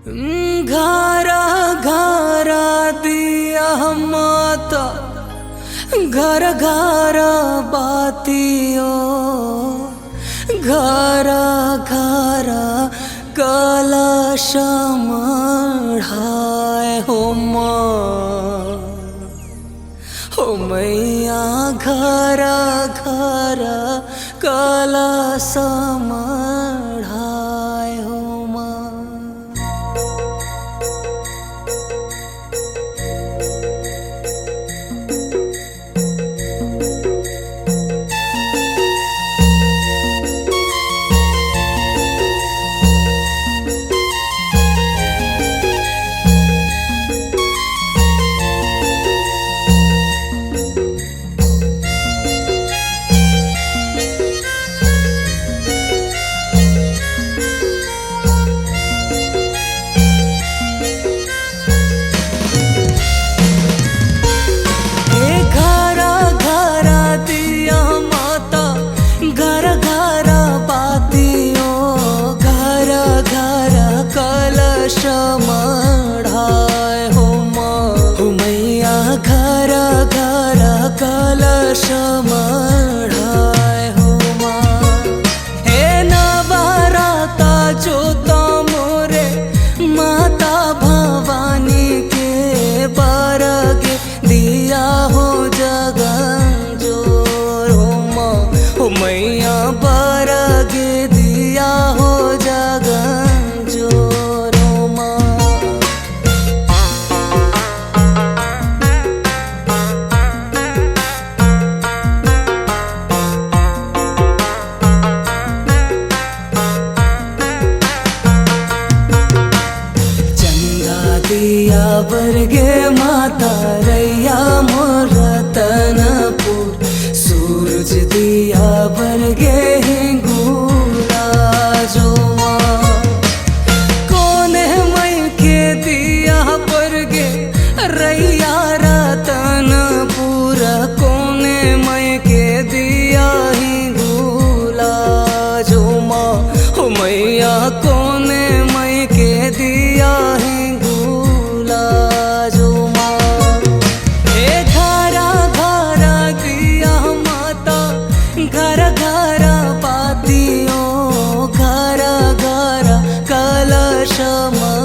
घरा घरा दिया माता घर घर बातियो घरा घरा कलश मढ़ाए हो मैया घरा घरा कलश मढ़ाए हो मढ़ाए हो मैया घरा घरा कलश मढ़ाए हो हे नवराता जो मोरे माता भवानी के बरगे दिया हो जगन जोर हो मैया बरगे दिया हो जगन जोर। दिया बरगे माता रैया मोर रतनपुर सूरज दिया बरगे हिंगूला जो कोने मई के दिया बरगे रैया रतनपुर कोने मई के दिया हिंगूला जो हो मैया कोने मई के दिया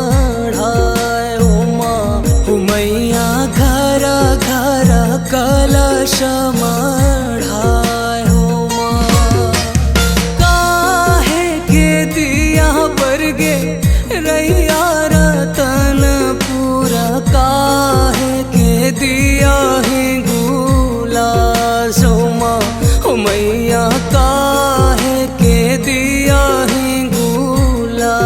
मढ़ाए हो मैया घरा घरा कलश मढ़ाए हो काहे के दिया बरगे रैया रतनपुर काहे के दिया हिंगूला सोमा हो मैया काहे के दिया हिंगूला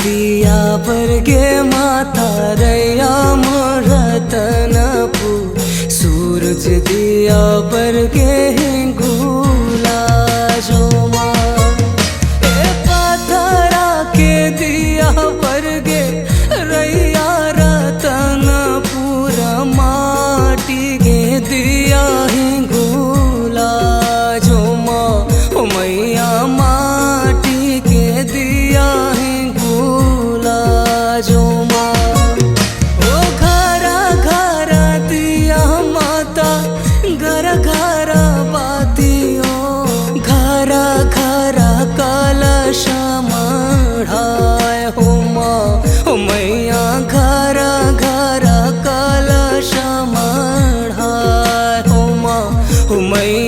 दिया बरगे माता रैया मोर रतनपुर सूरज दिया बरगे हिंगूला जो पथरा के दिया बरगे रैया रतनपुर माटी के दिया हिंगूला जो मैया माटी के दिया जो ओ घरा घरा दिया माता घर घर बातियो घरा घरा कलश मढ़ाए हो मैया घरा घरा कलश मढ़ाए हो मैया